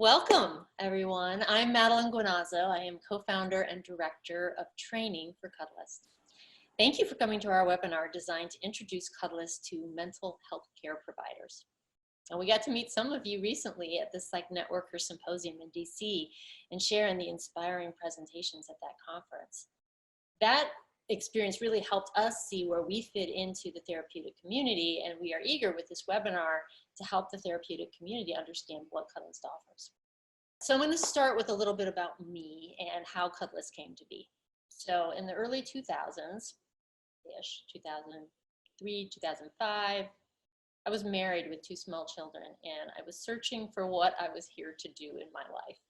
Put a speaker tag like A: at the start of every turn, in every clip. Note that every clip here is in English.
A: Welcome, everyone. I'm Madeline Guinazzo. I am co-founder and director of training for Cuddlist. Thank you for coming to our webinar designed to introduce Cuddlist to mental health care providers. And we got to meet some of you recently at the Psych Networker Symposium in DC and share in the inspiring presentations at that conference. That experience really helped us see where we fit into the therapeutic community, and we are eager with this webinar to help the therapeutic community understand what Cuddlist offers. So I'm going to start with a little bit about me and how Cuddlist came to be. So in the early 2000s-ish, 2003, 2005, I was married with 2 small children, and I was searching for what I was here to do in my life.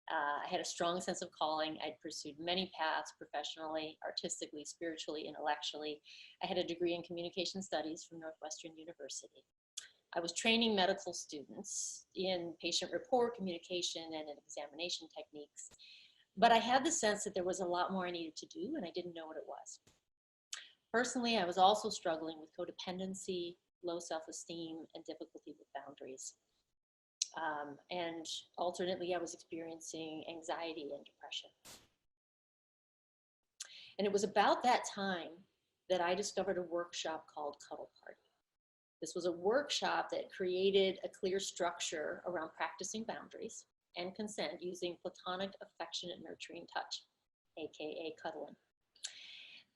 A: I had a strong sense of calling. I'd pursued many paths professionally, artistically, spiritually, intellectually. I had a degree in communication studies from Northwestern University. I was training medical students in patient rapport, communication, and in examination techniques. But I had the sense that there was a lot more I needed to do, and I didn't know what it was. Personally, I was also struggling with codependency, low self-esteem, and difficulty with boundaries. And alternately, I was experiencing anxiety and depression. And it was about that time that I discovered a workshop called Cuddle Party. This was a workshop that created a clear structure around practicing boundaries and consent using platonic, affectionate, nurturing touch, aka cuddling.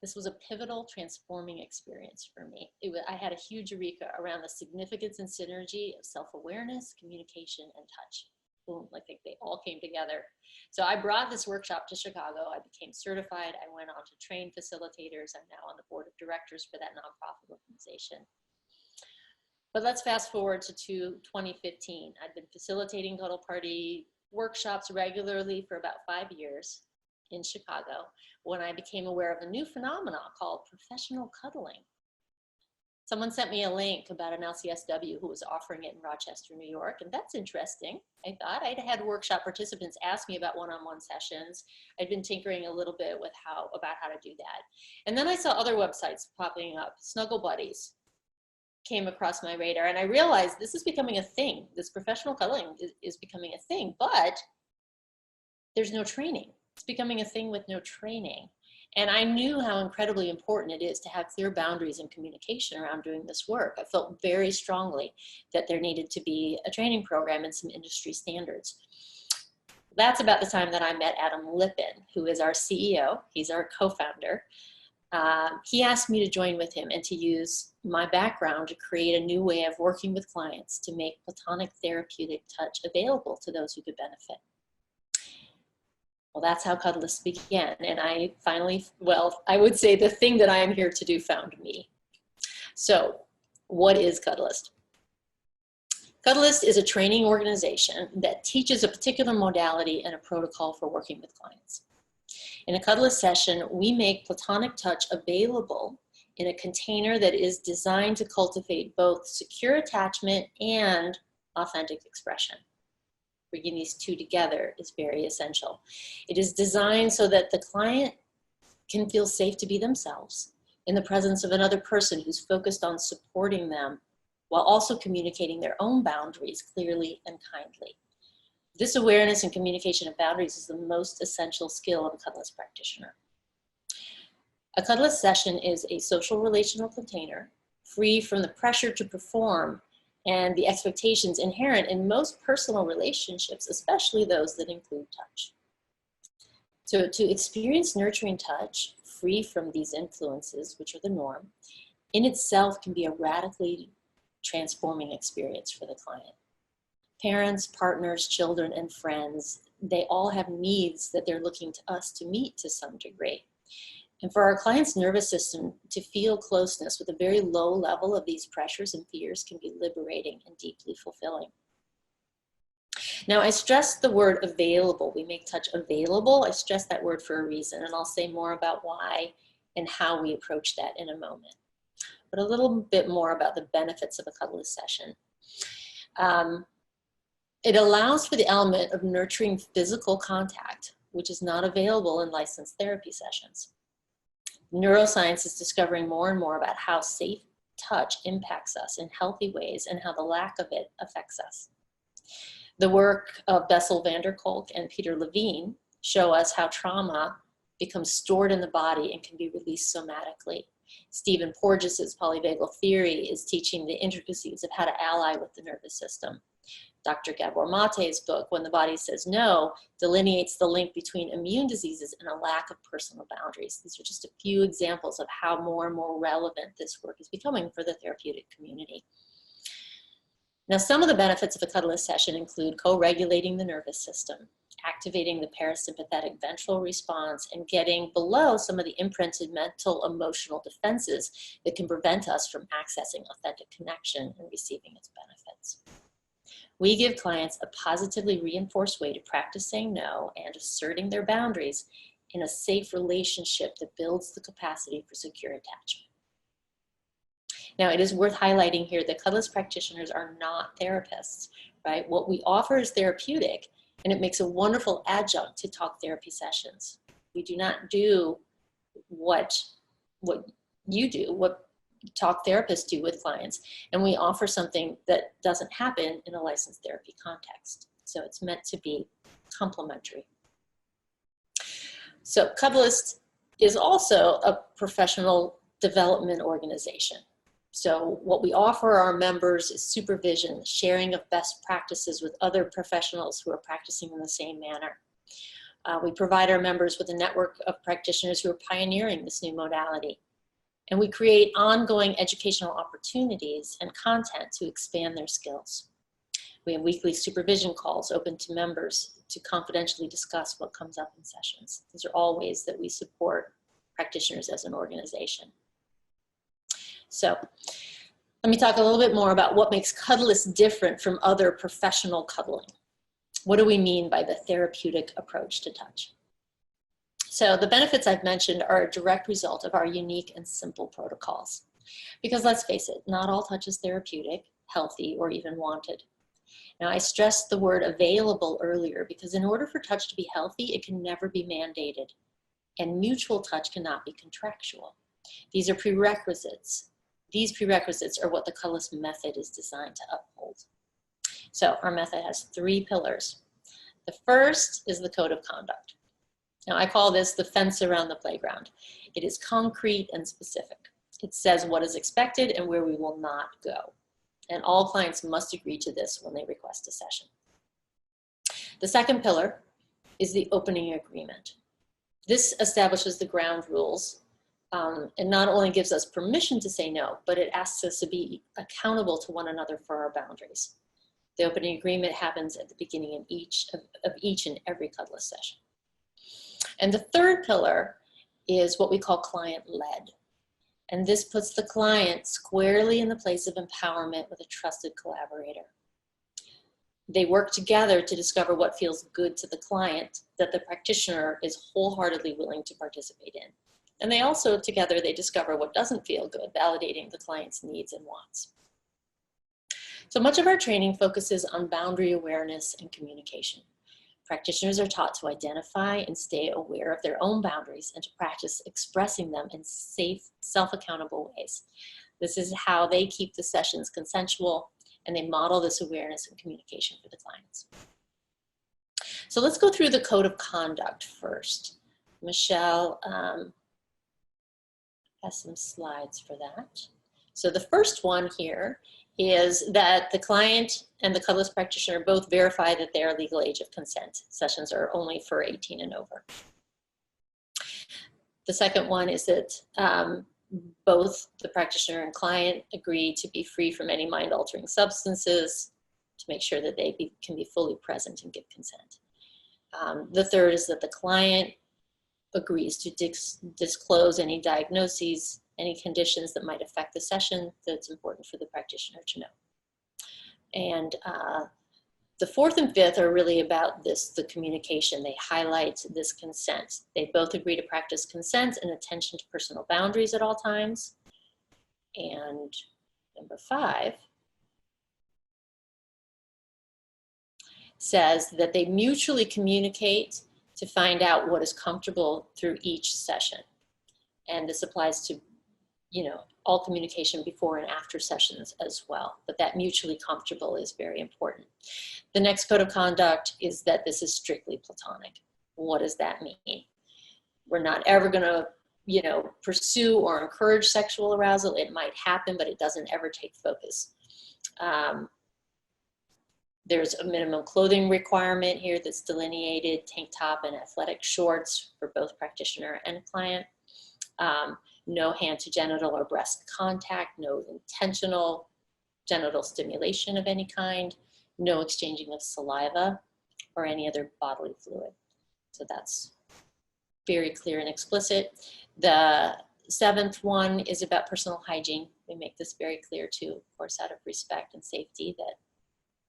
A: This was a pivotal, transforming experience for me. I had a huge eureka around the significance and synergy of self-awareness, communication, and touch. Boom, I think they all came together. So I brought this workshop to Chicago. I became certified. I went on to train facilitators. I'm now on the board of directors for that nonprofit organization. But let's fast forward to 2015. I'd been facilitating Cuddle Party workshops regularly for about 5 years in Chicago when I became aware of a new phenomenon called professional cuddling. Someone sent me a link about an LCSW who was offering it in Rochester, New York, and that's interesting. I thought I'd had workshop participants ask me about one-on-one sessions. I'd been tinkering a little bit with about how to do that. And then I saw other websites popping up. Snuggle Buddies came across my radar, and I realized this is becoming a thing. This professional cuddling is becoming a thing, but there's no training. It's becoming a thing with no training. And I knew how incredibly important it is to have clear boundaries and communication around doing this work. I felt very strongly that there needed to be a training program and some industry standards. That's about the time that I met Adam Lippin, who is our CEO. He's our co-founder. He asked me to join with him and to use my background to create a new way of working with clients to make platonic therapeutic touch available to those who could benefit. Well, that's how Cuddlist began. And I finally, I would say the thing that I am here to do found me. So what is Cuddlist? Cuddlist is a training organization that teaches a particular modality and a protocol for working with clients. In a Cuddlist session, we make platonic touch available in a container that is designed to cultivate both secure attachment and authentic expression. Bringing these two together is very essential. It is designed so that the client can feel safe to be themselves in the presence of another person who's focused on supporting them while also communicating their own boundaries clearly and kindly. This awareness and communication of boundaries is the most essential skill of a Cuddlist practitioner. A Cuddlist session is a social relational container free from the pressure to perform and the expectations inherent in most personal relationships, especially those that include touch. So to experience nurturing touch, free from these influences, which are the norm, in itself can be a radically transforming experience for the client. Parents, partners, children, and friends, they all have needs that they're looking to us to meet to some degree. And for our client's nervous system to feel closeness with a very low level of these pressures and fears can be liberating and deeply fulfilling. Now, I stress the word available. We make touch available. I stress that word for a reason, and I'll say more about why and how we approach that in a moment. But a little bit more about the benefits of a Cuddlist session. It allows for the element of nurturing physical contact, which is not available in licensed therapy sessions. Neuroscience is discovering more and more about how safe touch impacts us in healthy ways and how the lack of it affects us. The work of Bessel van der Kolk and Peter Levine show us how trauma becomes stored in the body and can be released somatically. Stephen Porges's polyvagal theory is teaching the intricacies of how to ally with the nervous system. Dr. Gabor Mate's book, When the Body Says No, delineates the link between immune diseases and a lack of personal boundaries. These are just a few examples of how more and more relevant this work is becoming for the therapeutic community. Now, some of the benefits of a Cuddlist session include co-regulating the nervous system, activating the parasympathetic ventral response, and getting below some of the imprinted mental emotional defenses that can prevent us from accessing authentic connection and receiving its benefits. We give clients a positively reinforced way to practice saying no and asserting their boundaries in a safe relationship that builds the capacity for secure attachment. Now, it is worth highlighting here that Cuddlist practitioners are not therapists, right? What we offer is therapeutic, and it makes a wonderful adjunct to talk therapy sessions. We do not do what you do, what talk therapists do with clients, and we offer something that doesn't happen in a licensed therapy context. So it's meant to be complementary. So Cuddlist is also a professional development organization. So what we offer our members is supervision, sharing of best practices with other professionals who are practicing in the same manner. We provide our members with a network of practitioners who are pioneering this new modality. And we create ongoing educational opportunities and content to expand their skills. We have weekly supervision calls open to members to confidentially discuss what comes up in sessions. These are all ways that we support practitioners as an organization. So let me talk a little bit more about what makes Cuddlist different from other professional cuddling. What do we mean by the therapeutic approach to touch? So the benefits I've mentioned are a direct result of our unique and simple protocols. Because let's face it, not all touch is therapeutic, healthy, or even wanted. Now, I stressed the word available earlier because in order for touch to be healthy, it can never be mandated. And mutual touch cannot be contractual. These are prerequisites. These prerequisites are what the Cuddlist method is designed to uphold. So our method has 3 pillars. The first is the code of conduct. Now, I call this the fence around the playground. It is concrete and specific. It says what is expected and where we will not go. And all clients must agree to this when they request a session. The second pillar is the opening agreement. This establishes the ground rules and not only gives us permission to say no, but it asks us to be accountable to one another for our boundaries. The opening agreement happens at the beginning of each and every Cuddlist session. And the third pillar is what we call client-led. And this puts the client squarely in the place of empowerment with a trusted collaborator. They work together to discover what feels good to the client that the practitioner is wholeheartedly willing to participate in. And they also, together, they discover what doesn't feel good, validating the client's needs and wants. So much of our training focuses on boundary awareness and communication. Practitioners are taught to identify and stay aware of their own boundaries and to practice expressing them in safe, self-accountable ways. This is how they keep the sessions consensual, and they model this awareness and communication for the clients. So let's go through the code of conduct first. Michelle has some slides for that. So the first one here is that the client and the Cuddlist practitioner both verify that they are legal age of consent. Sessions are only for 18 and over. The second one is that both the practitioner and client agree to be free from any mind-altering substances to make sure that they can be fully present and give consent. The third is that the client agrees to disclose any diagnoses, any conditions that might affect the session that's important for the practitioner to know. And the fourth and fifth are really about the communication. They highlight this consent. They both agree to practice consent and attention to personal boundaries at all times. And number 5 says that they mutually communicate to find out what is comfortable through each session. And this applies to, all communication before and after sessions as well. But that mutually comfortable is very important. The next code of conduct is that this is strictly platonic. What does that mean? We're not ever going to, you know, pursue or encourage sexual arousal. It might happen, but it doesn't ever take focus. There's a minimum clothing requirement here that's delineated: tank top and athletic shorts for both practitioner and client. No hand to genital or breast contact, no intentional genital stimulation of any kind, no exchanging of saliva or any other bodily fluid. So that's very clear and explicit. The seventh one is about personal hygiene. We make this very clear too, of course, out of respect and safety, that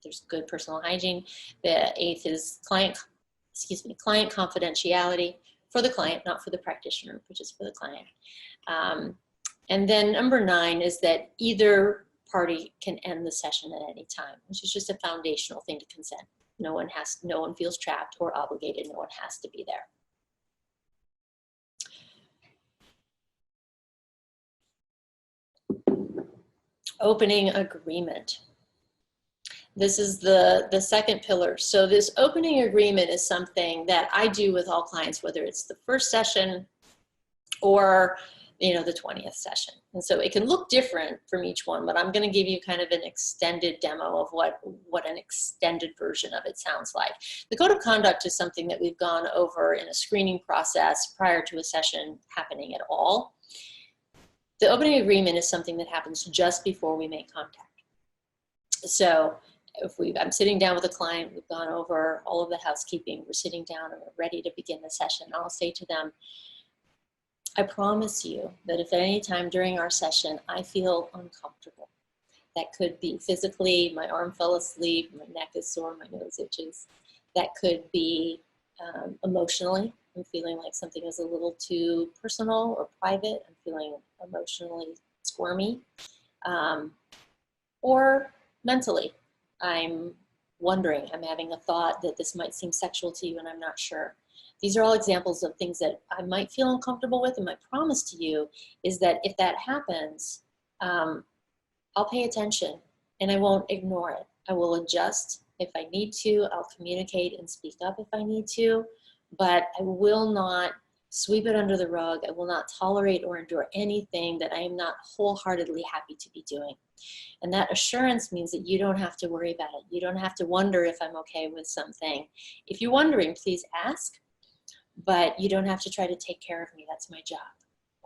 A: there's good personal hygiene. The eighth is client confidentiality for the client, not for the practitioner, but just for the client. And then number 9 is that either party can end the session at any time, which is just a foundational thing to consent. No one feels trapped or obligated. No one has to be there. Opening agreement. This is the second pillar. So this opening agreement is something that I do with all clients, whether it's the first session or, you know, the 20th session. And so it can look different from each one, but I'm going to give you kind of an extended demo of what an extended version of it sounds like. The code of conduct is something that we've gone over in a screening process prior to a session happening at all. The opening agreement is something that happens just before we make contact. So if I'm sitting down with a client, we've gone over all of the housekeeping, we're sitting down and we're ready to begin the session, I'll say to them, I promise you that if at any time during our session I feel uncomfortable, that could be physically, my arm fell asleep, my neck is sore, my nose itches, that could be emotionally, I'm feeling like something is a little too personal or private, I'm feeling emotionally squirmy, or mentally, I'm wondering, I'm having a thought that this might seem sexual to you and I'm not sure. These are all examples of things that I might feel uncomfortable with, and my promise to you is that if that happens, I'll pay attention and I won't ignore it. I will adjust if I need to, I'll communicate and speak up if I need to, but I will not sweep it under the rug. I will not tolerate or endure anything that I am not wholeheartedly happy to be doing. And that assurance means that you don't have to worry about it. You don't have to wonder if I'm okay with something. If you're wondering, please ask, but you don't have to try to take care of me. That's my job,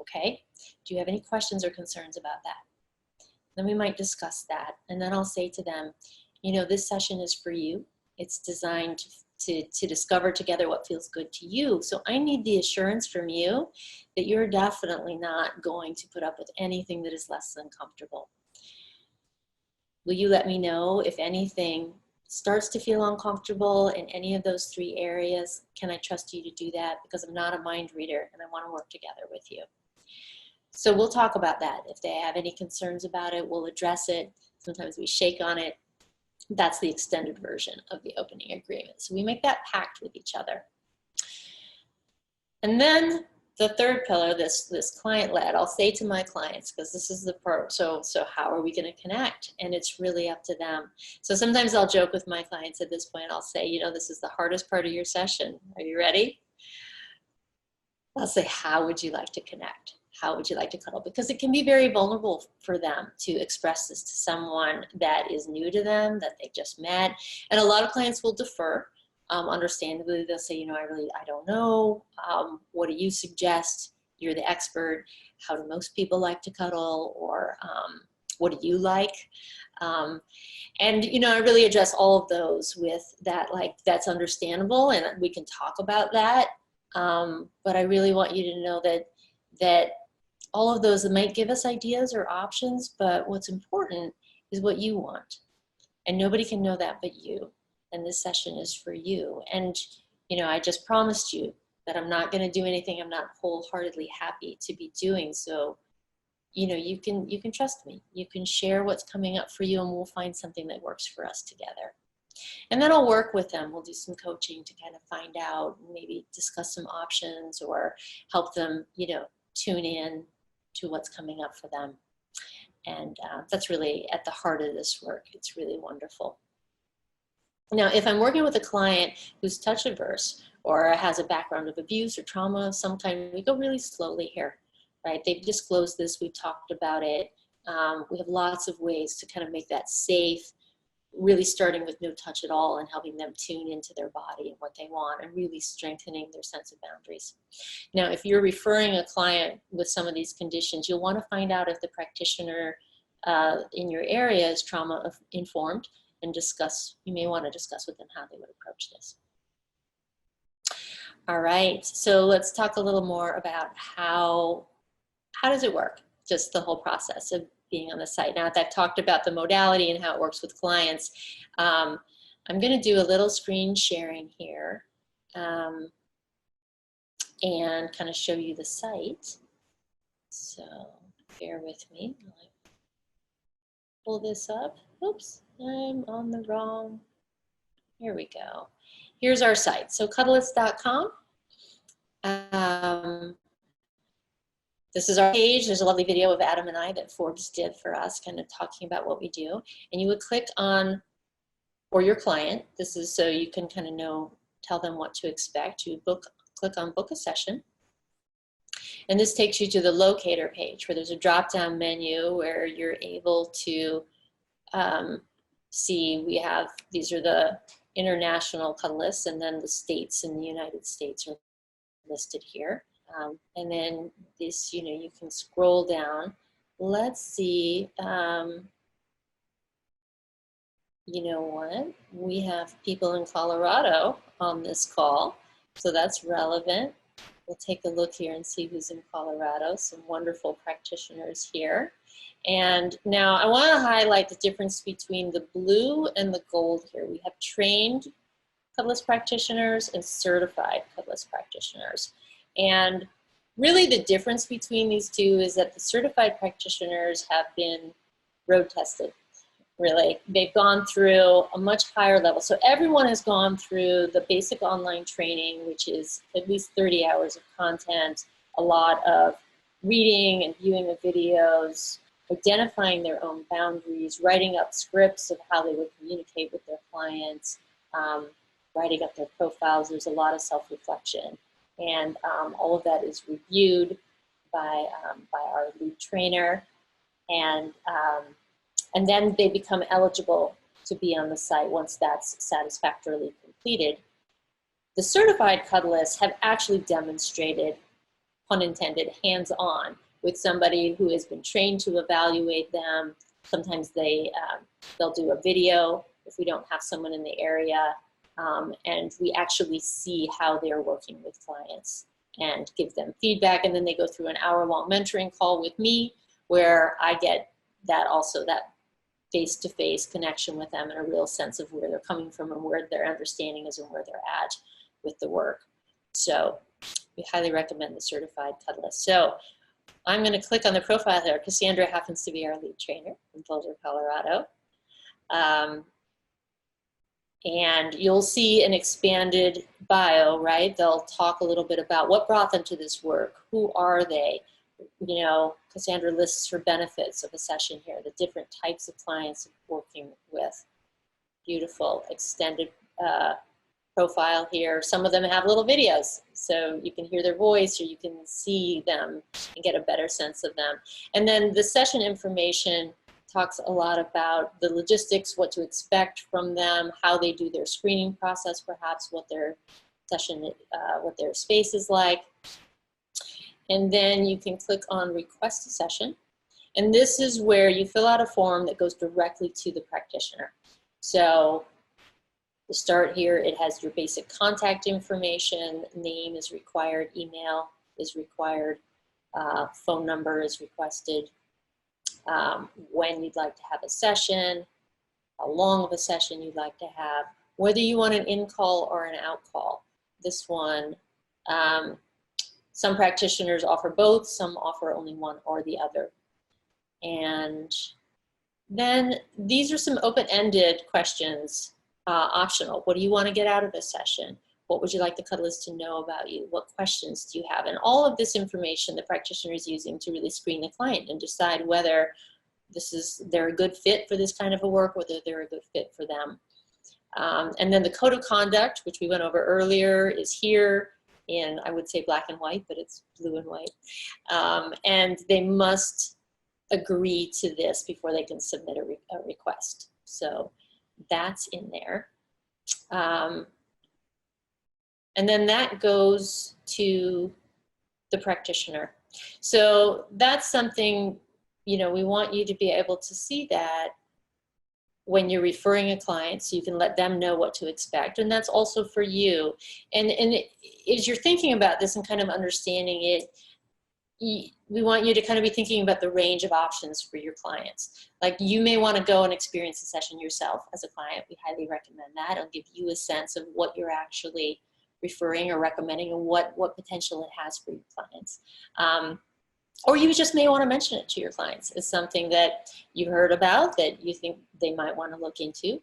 A: okay? Do you have any questions or concerns about that? Then we might discuss that, and then I'll say to them, you know, this session is for you. It's designed to discover together what feels good to you. So I need the assurance from you that you're definitely not going to put up with anything that is less than comfortable. Will you let me know if anything starts to feel uncomfortable in any of those 3 areas? Can I trust you to do that? Because I'm not a mind reader and I want to work together with you. So we'll talk about that. If they have any concerns about it, we'll address it. Sometimes we shake on it. That's the extended version of the opening agreement. So we make that pact with each other. And then the third pillar, this client-led, I'll say to my clients, because this is the part, so how are we going to connect? And it's really up to them. So sometimes I'll joke with my clients at this point. I'll say, you know, this is the hardest part of your session. Are you ready? I'll say, how would you like to connect? How would you like to cuddle? Because it can be very vulnerable for them to express this to someone that is new to them, that they just met. And a lot of clients will defer. Understandably, they'll say, you know, I don't know. What do you suggest? You're the expert. How do most people like to cuddle? Or what do you like? And, you know, I really address all of those with that, like, that's understandable and we can talk about that. But I really want you to know that all of those might give us ideas or options, but what's important is what you want. And nobody can know that but you. And this session is for you. And, you know, I just promised you that I'm not going to do anything I'm not wholeheartedly happy to be doing. So, you know, you can trust me. You can share what's coming up for you and we'll find something that works for us together. And then I'll work with them. We'll do some coaching to kind of find out, maybe discuss some options or help them, you know, tune in to what's coming up for them. And that's really at the heart of this work. It's really wonderful. Now, if I'm working with a client who's touch averse or has a background of abuse or trauma of some kind, we go really slowly here, right? They've disclosed this, we've talked about it. We have lots of ways to kind of make that safe, really starting with no touch at all and helping them tune into their body and what they want and really strengthening their sense of boundaries. Now, if you're referring a client with some of these conditions, you'll want to find out if the practitioner in your area is trauma informed and you may want to discuss with them how they would approach this. All right, so let's talk a little more about how does it work, just the whole process of being on the site. Now that I've talked about the modality and how it works with clients, I'm going to do a little screen sharing here and kind of show you the site. So bear with me. I'll pull this up. Oops, I'm on the wrong. Here we go. Here's our site. So Cuddlist.com. This is our page. There's a lovely video of Adam and I that Forbes did for us, kind of talking about what we do. And you would click on, or your client, this is so you can kind of tell them what to expect. You click on book a session. And this takes you to the locator page where there's a drop-down menu where you're able to see these are the international Cuddlists, and then the states in the United States are listed here. And then this, you can scroll down. Let's see, you know what? We have people in Colorado on this call, so that's relevant. We'll take a look here and see who's in Colorado. Some wonderful practitioners here. And now I want to highlight the difference between the blue and the gold here. We have trained Cuddlist practitioners and certified Cuddlist practitioners. And really the difference between these two is that the certified practitioners have been road tested, really. They've gone through a much higher level. So everyone has gone through the basic online training, which is at least 30 hours of content, a lot of reading and viewing of videos, identifying their own boundaries, writing up scripts of how they would communicate with their clients, writing up their profiles. There's a lot of self-reflection. And all of that is reviewed by our lead trainer. And then they become eligible to be on the site once that's satisfactorily completed. The certified Cuddlists have actually demonstrated, pun intended, hands-on with somebody who has been trained to evaluate them. Sometimes they'll do a video if we don't have someone in the area. And we actually see how they're working with clients and give them feedback. And then they go through an hour-long mentoring call with me where I get that face-to-face connection with them and a real sense of where they're coming from and where their understanding is and where they're at with the work. So we highly recommend the certified Cuddlist. So I'm going to click on the profile there. Cassandra happens to be our lead trainer from Boulder, Colorado. And you'll see an expanded bio, right? They'll talk a little bit about what brought them to this work. Who are they? Cassandra lists her benefits of a session here, the different types of clients working with. Beautiful extended profile here. Some of them have little videos, so you can hear their voice or you can see them and get a better sense of them. And then the session information talks a lot about the logistics, what to expect from them, how they do their screening process, perhaps what their session, what their space is like. And then you can click on request a session. And this is where you fill out a form that goes directly to the practitioner. So to start here, it has your basic contact information, name is required, email is required, phone number is requested, when you'd like to have a session, how long of a session you'd like to have, whether you want an in-call or an out-call. This one, some practitioners offer both, some offer only one or the other. And then these are some open-ended questions, optional. What do you want to get out of a session? What would you like the Cuddlist to know about you? What questions do you have? And all of this information the practitioner is using to really screen the client and decide whether they're a good fit for this kind of a work, whether they're a good fit for them. And then the code of conduct, which we went over earlier, is here in, I would say, black and white, but it's blue and white. And they must agree to this before they can submit a request. So that's in there. And then that goes to the practitioner. So that's something, you know, we want you to be able to see that when you're referring a client, so you can let them know what to expect. And that's also for you. And as you're thinking about this and kind of understanding it, we want you to kind of be thinking about the range of options for your clients. Like, you may want to go and experience a session yourself as a client. We highly recommend that. It'll give you a sense of what you're actually referring or recommending and what potential it has for your clients. Or you just may want to mention it to your clients as something that you heard about that you think they might want to look into.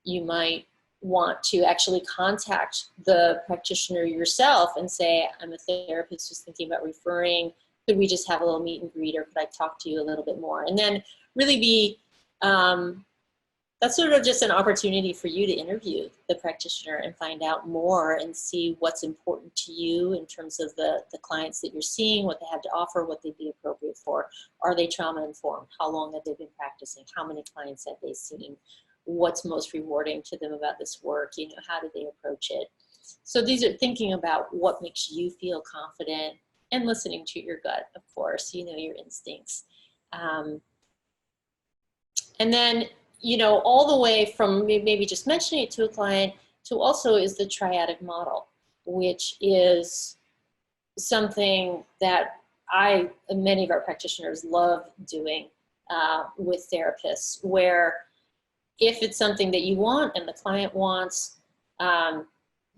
A: You might want to actually contact the practitioner yourself and say, I'm a therapist who's thinking about referring. Could we just have a little meet and greet, or could I talk to you a little bit more? And then really be, that's sort of just an opportunity for you to interview the practitioner and find out more and see what's important to you in terms of the clients that you're seeing, what they have to offer, what they'd be appropriate for. Are they trauma informed? How long have they been practicing? How many clients have they seen? What's most rewarding to them about this work? You know, how do they approach it? So these are thinking about what makes you feel confident and listening to your gut, of course, you know, your instincts. And then, you know, all the way from maybe just mentioning it to a client to also is the triadic model, which is something that many of our practitioners love doing with therapists, where if it's something that you want and the client wants,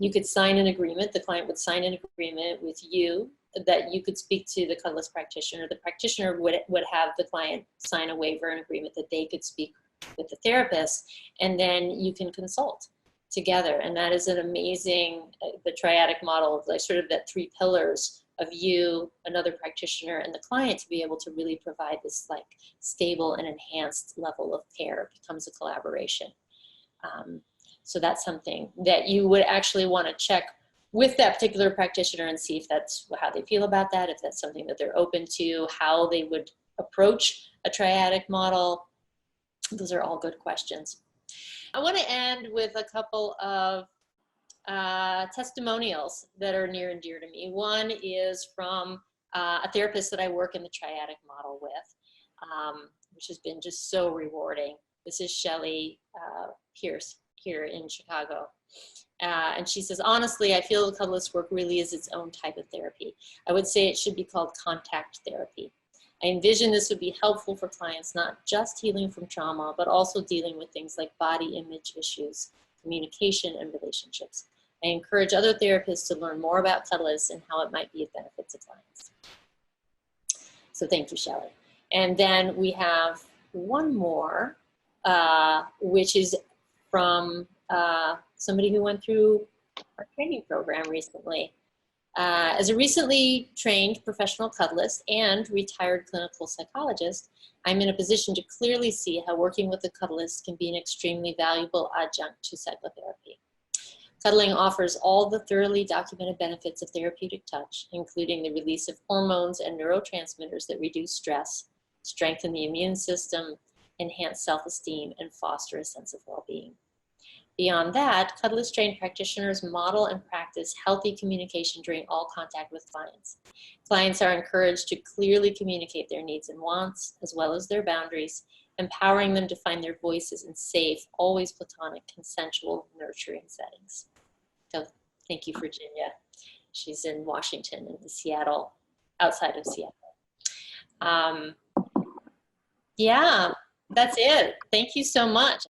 A: you could sign an agreement. The client would sign an agreement with you that you could speak to the Cuddlist practitioner. The practitioner would have the client sign a waiver and agreement that they could speak with the therapist, and then you can consult together. And that is an amazing, the triadic model of like sort of that three pillars of you, another practitioner, and the client to be able to really provide this like stable and enhanced level of care. It becomes a collaboration. So that's something that you would actually want to check with that particular practitioner and see if that's how they feel about that, if that's something that they're open to, how they would approach a triadic model. Those are all good questions. I want to end with a couple of testimonials that are near and dear to me. One is from a therapist that I work in the triadic model with, which has been just so rewarding. This is Shelley Pierce here in Chicago. And she says, honestly, I feel the Cuddlist work really is its own type of therapy. I would say it should be called contact therapy. I envision this would be helpful for clients, not just healing from trauma, but also dealing with things like body image issues, communication, and relationships. I encourage other therapists to learn more about Cuddlist and how it might be of benefit to clients. So thank you, Shelley. And then we have one more, which is from somebody who went through our training program recently. As a recently trained professional cuddlist and retired clinical psychologist, I'm in a position to clearly see how working with a cuddlist can be an extremely valuable adjunct to psychotherapy. Cuddling offers all the thoroughly documented benefits of therapeutic touch, including the release of hormones and neurotransmitters that reduce stress, strengthen the immune system, enhance self-esteem, and foster a sense of well-being. Beyond that, Cuddlist trained practitioners model and practice healthy communication during all contact with clients. Clients are encouraged to clearly communicate their needs and wants, as well as their boundaries, empowering them to find their voices in safe, always platonic, consensual, nurturing settings. So thank you, Virginia. She's in Washington, in Seattle, outside of Seattle. Yeah, that's it. Thank you so much.